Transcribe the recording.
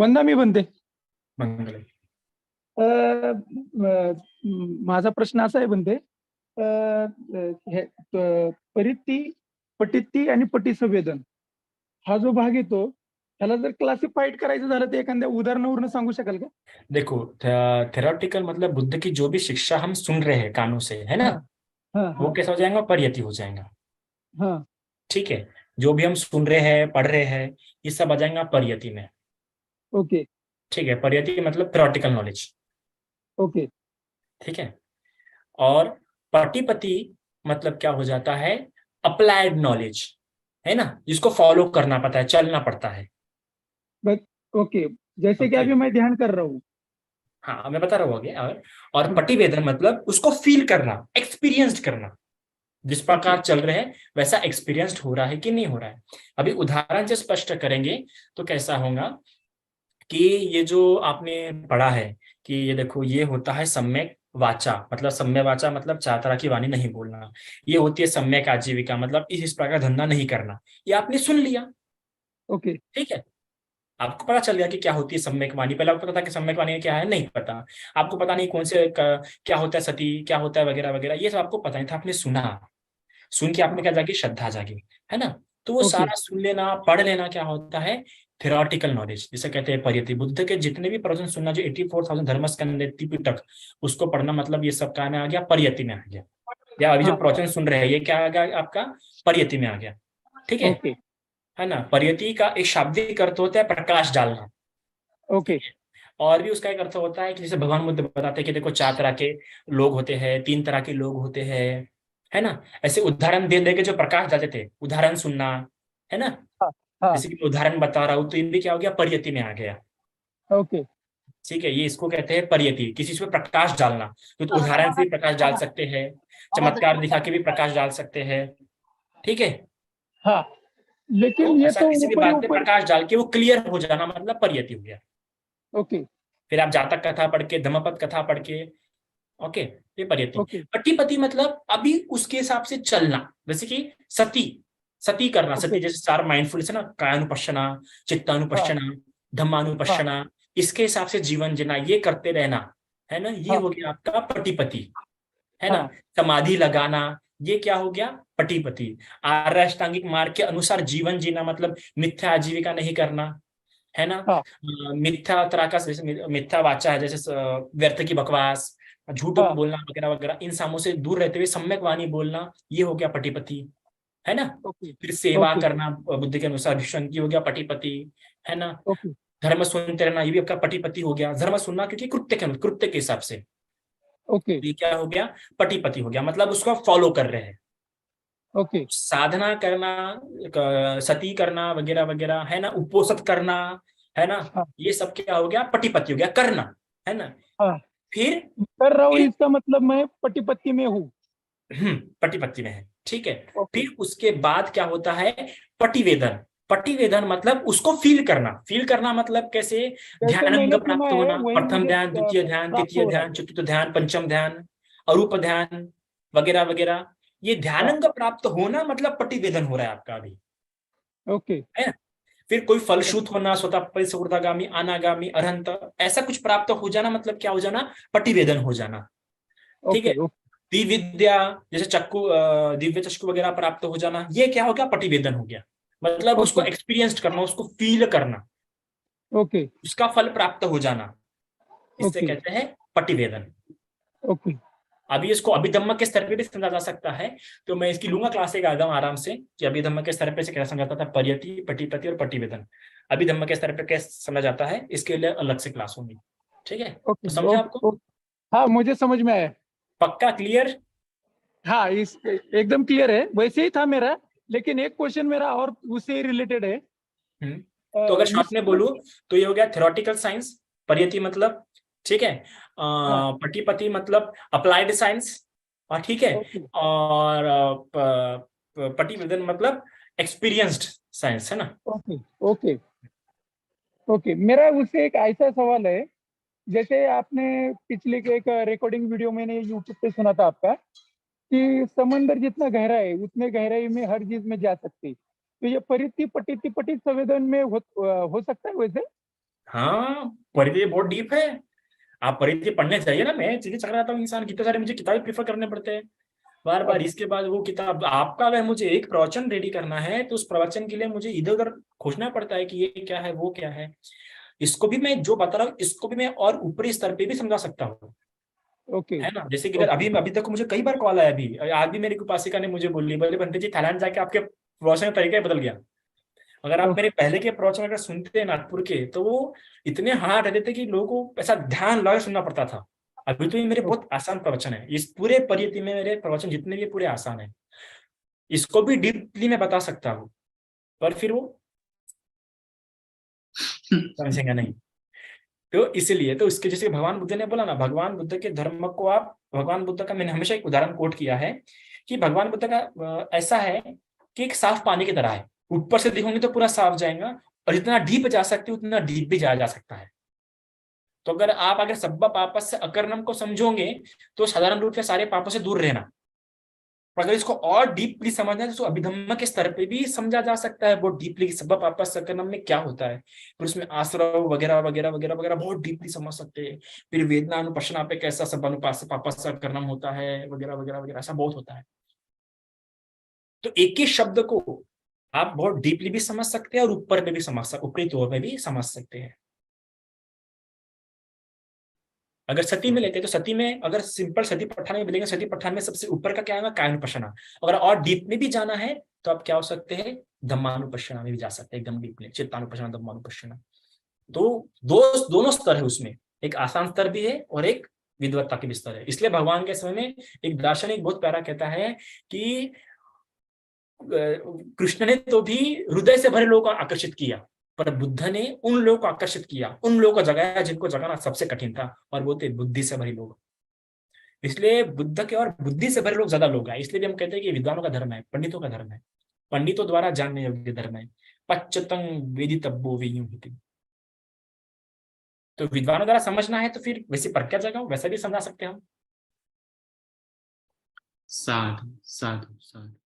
वंदा मी बनते. मंगले. माझा प्रश्न असा आहे बनते, परित्ती, पटित्ती आणि पटिसंवेदन हा जो भाग येतो त्याला जर क्लासिफाईड करायचं झालं तर एखाद्या उदाहरणावरून सांगू शकाल का? देखो, थेरोटिकल मतलब बुद्ध की जो भी शिक्षा हम सुन रहे हैं कानों से, है ना, हाँ हाँ वो हाँ कैसा हो जाएगा? परियति हो जाएगा. हाँ. ठीक है. जो भी हम सुन रहे हैं, पढ़ रहे हैं, ये सब आ जाएगा परियति में. ओके ठीक है. परियति मतलब थेरोटिकल नॉलेज. ओके ठीक है. और पटिपति मतलब क्या हो जाता है? अप्लाइड नॉलेज, है ना, जिसको फॉलो करना पड़ता है, चलना पड़ता है. बस. ओके, जैसे कि ओके. अभी मैं ध्यान कर रहा हूँ. हाँ, मैं बता रहा हूँ आगे. और पटिवेदन मतलब उसको फील करना, एक्सपीरियंस्ड करना. जिस ओके प्रकार चल रहे हैं वैसा एक्सपीरियंस्ड हो रहा है कि नहीं हो रहा है. अभी उदाहरण से स्पष्ट करेंगे तो कैसा होगा कि ये जो आपने पढ़ा है कि ये देखो, ये होता है सम्यक वाचा, मतलब सम्य वाचा मतलब चार तरह की वाणी नहीं बोलना. ये होती है सम्यक आजीविका, मतलब इस प्रकार धंधा नहीं करना. ये आपने सुन लिया. ओके ठीक है. आपको पता चल गया कि क्या होती है सम्यक वाणी. पहले आपको पता था कि सम्यक वाणी क्या है? नहीं पता. आपको पता नहीं कौन से क्या होता है सती, क्या होता है वगैरह वगैरह, ये सब आपको पता नहीं था. आपने सुना, सुन के आपने क्या जागी? श्रद्धा जागी, है ना. तो वो ओके सारा सुन लेना, पढ़ लेना क्या होता है? थेरोटिकल नॉलेज, जिसे कहते हैं परियति. बुद्ध के जितने भी प्रवचन सुनना, जो 84,000 धर्मस्कंद त्रिपिटक, उसको पढ़ना, मतलब ये सब क्या में आ गया? परियति में आ गया. या अभी जो हाँ प्रवचन सुन रहे हैं ये क्या आ गया आपका? परियति में आ गया. ठीक ओके है ना. परियति का एक शाब्दिक अर्थ होता है प्रकाश डालना. ओके और भी उसका एक अर्थ होता है कि जैसे भगवान बुद्ध बताते हैं कि देखो, चार तरह के लोग होते हैं, तीन तरह के लोग होते हैं, है ना. ऐसे उदाहरण दे दे के जो प्रकाश डालते थे, उदाहरण सुनना, है ना. हाँ हाँ. जैसे कि मैं उदाहरण बता रहा हूँ तो ये भी क्या हो गया? परियति में आ गया. ओके ठीक है. ये इसको कहते हैं परियति, किसी पे प्रकाश डालना. तो उदाहरण से भी प्रकाश डाल सकते हैं, चमत्कार दिखा के भी प्रकाश डाल सकते हैं. ठीक है. हाँ, लेकिन तो ये ऐसा तो किसी भी ऊपर ही बात पे ऊपर. प्रकाश डाल के वो क्लियर हो जाना, मतलब परियति हो गया. ओके फिर आप जातक कथा पढ़ के, धम्मपद कथा पढ़ के, ओके, ये परियति. ओके पट्टीपति मतलब अभी उसके हिसाब से चलना. जैसे कि सती, सती करना. ओके. सती जैसे चार माइंडफुलनेस है ना, कायानुपश्यना, हाँ चित्तानुपश्यना, हाँ धम्मानुपश्यना, इसके हिसाब से जीवन जीना, ये करते रहना, है ना. ये हाँ हो गया आपका पटिपति, है ना. हाँ समाधि लगाना, ये क्या हो गया? पटिपति. आर्य अष्टांगिक मार्ग के अनुसार जीवन जीना, मतलब मिथ्या आजीविका नहीं करना, है ना. हाँ मिथ्या तरह का, जैसे मिथ्या वाचा है, जैसे व्यर्थ की बकवास, झूठ हाँ. बोलना वगैरह वगैरह, इन सामों से दूर रहते हुए सम्यक वाणी बोलना, ये हो गया पटिपति, है ना. ओके फिर सेवा ओके करना बुद्ध के अनुसार भीष्म की, हो गया पटिपति, है ना. ओके धर्म सुनते रहना, ये भी आपका पटिपति हो गया. धर्म सुनना क्योंकि कृत्य के हिसाब से, ओके ये क्या हो गया? पटिपति हो गया, मतलब उसको फॉलो कर रहे हैं. ओके. साधना करना, सती करना वगैरह वगैरह, है ना, उपोषित करना, है ना. हाँ ये सब क्या हो गया? पटिपति हो गया, करना, है ना. हाँ. फिर कर रहा हूँ फिर इसका मतलब मैं पट्टी में हूँ. पटिपति में है. ठीक है. ओके. फिर उसके बाद क्या होता है? पटिवेदन. पटिवेदन मतलब उसको फील करना. फील करना मतलब कैसे? जैसे ध्यान मैंने सुना प्राप्त है होना, वही प्रथम मुझे ध्यान, द्वितीय ध्यान, प्राप्त तृतीय हो रहा है. ध्यान, चतुर्थ ध्यान, पंचम ध्यान, अरूप ध्यान वगैरह वगैरह. ये हाँ. ध्यान प्राप्त होना मतलब पटिवेदन हो रहा है आपका अभी, ओके है. फिर कोई फलश्रुत होना, स्वतः परिसुर्धागामी, अनागामी, अरहंत, ऐसा कुछ प्राप्त हो जाना, मतलब क्या हो जाना? पटिवेदन हो जाना. ठीक है. ओके ओके दिव्य, जैसे चक्कू, दिव्य चक्षु वगैरह प्राप्त हो जाना, ये क्या हो गया? पटिवेदन हो गया. मतलब उसको ओके एक्सपीरियंस करना, उसको फील करना, ओके उसका फल प्राप्त हो जाना, इससे ओके कहते हैं पटिवेदन. ओके. अभी इसको अभिधम्म के स्तर पे भी समझा जा सकता है. तो मैं इसकी लूंगा क्लास एक आगम आराम से, कि अभिधम्म के स्तर पे से क्या समझाता था? परियति, पटिपति और पटिवेदन. अभिधम्म के स्तर पे कैसे समझा जाता है, इसके लिए अलग से क्लास होंगी. ठीक है. ओके तो समझा ओके आपको? ओके. हाँ, मुझे समझ में आया. पक्का क्लियर? हाँ, इस एकदम क्लियर है. वैसे ही था मेरा, लेकिन एक क्वेश्चन मेरा और उससे रिलेटेड है. तो अगर शॉर्ट इस. में बोलूं तो ये हो गया थ्योरेटिकल साइंस. परियति मतलब, ठीक है, हाँ. पटिपति मतलब अप्लाइड साइंस, और ठीक है, ओके और पटिवेदन मतलब एक्सपीरियंस्ड साइंस, है ना. Okay okay okay. मेरा उससे एक ऐसा सवाल है. जैसे आपने पिछले के एक रिकॉर्डिंग वीडियो मैंने यूट्यूब पे सुना था आपका, कि समंदर जितना गहरा है उतने गहराई में हर चीज में जा सकती. तो ये परिति पटिति पटित संवेदन में हो सकता है वैसे? हाँ, परिधि बहुत डीप है। आप परिधि पढ़ने चाहिए ना, मैं चीजें चल रहा था इंसान, कितने सारे मुझे किताबें प्रीफर करने पड़ते हैं बार बार। इसके बाद वो किताब आपका, अगर मुझे एक प्रवचन रेडी करना है तो उस प्रवचन के लिए मुझे इधर उधर खोजना पड़ता है कि ये क्या है वो क्या है। इसको भी मैं जो बता रहा हूँ इसको भी मैं और ऊपरी स्तर पे भी समझा सकता हूँ, ओके है ना। जैसे कि ओके अभी अभी तक मुझे कई बार कॉल आया, अभी आज भी मेरी उपासिका ने मुझे बोली, बोले बंदे जी थाईलैंड जाके आपके प्रवचन का तरीका ही बदल गया। अगर आप मेरे पहले के प्रवचन अगर सुनते हैं नागपुर के, तो वो इतने हार्ड रहते थे कि लोगों को ऐसा ध्यान लगा सुनना पड़ता था। अभी तो ये मेरे बहुत आसान प्रवचन है, इस पूरे परिधि में मेरे प्रवचन जितने भी पूरे आसान है। इसको भी डीपली मैं बता सकता हूँ, पर फिर वो समझेंगे नहीं। तो इसीलिए तो इसके, जैसे भगवान बुद्ध ने बोला ना, भगवान बुद्ध के धर्म को आप, भगवान बुद्ध का मैंने हमेशा एक उदाहरण कोट किया है कि भगवान बुद्ध का ऐसा है कि एक साफ पानी की तरह है, ऊपर से देखोगे तो पूरा साफ जाएगा, और जितना डीप जा सकते हो उतना डीप भी जा सकता है। तो अगर सब्बा पापस से अकर्णम को समझोगे तो साधारण रूप से सारे पापों से दूर रहना। पर अगर इसको और डीपली समझना है तो अभिधम्म के स्तर पे भी समझा जा सकता है बहुत डीपली कि सब्बा पापस सकरनम में क्या होता है, फिर उसमें आश्रव वगैरह वगैरह वगैरह वगैरह बहुत डीपली समझ सकते हैं। फिर वेदना अनुपशना पे कैसा सब अनुपास पापस सकरनम होता है वगैरह वगैरह वगैरह, ऐसा बहुत होता है। तो एक ही शब्द को आप बहुत डीपली भी समझ सकते हैं और ऊपर में भी समझ सकते, ऊपरी तौर में भी समझ सकते हैं। अगर सती में लेते हैं तो सती में अगर सिंपल सती पठान में मिलेंगे, सती पठान में सबसे ऊपर का क्या आएगा, कायानुपश्यना। अगर और डीप में भी जाना है तो आप क्या हो सकते हैं, धम्मानुपश्यना में भी जा सकते हैं, एकदम डीप में चित्तानुपश्यना धम्मानुपश्यना। तो दोनों स्तर है उसमें, एक आसान स्तर भी है और एक विद्वत्ता के भी स्तर है। इसलिए भगवान के समय में एक दार्शनिक बहुत प्यारा कहता है कि कृष्ण ने तो भी हृदय से भरे लोगों को आकर्षित किया, पर बुद्ध ने उन लोगों को आकर्षित किया, उन लोगों को जगाया जिनको जगाना सबसे कठिन था, और वो थे बुद्धि से भरे लोग। इसलिए बुद्ध के और बुद्धि से भरे लोग ज्यादा लोग हैं। इसलिए भी हम कहते हैं कि विद्वानों का धर्म है, पंडितों का धर्म है, पंडितों द्वारा जानने योग्य धर्म है। पच्चतंग वेदितव्यो वेयुः। तो विद्वानों द्वारा समझना है तो फिर वैसे पर क्या जगह वैसा भी समझा सकते हैं हम। साधु साधु साधु।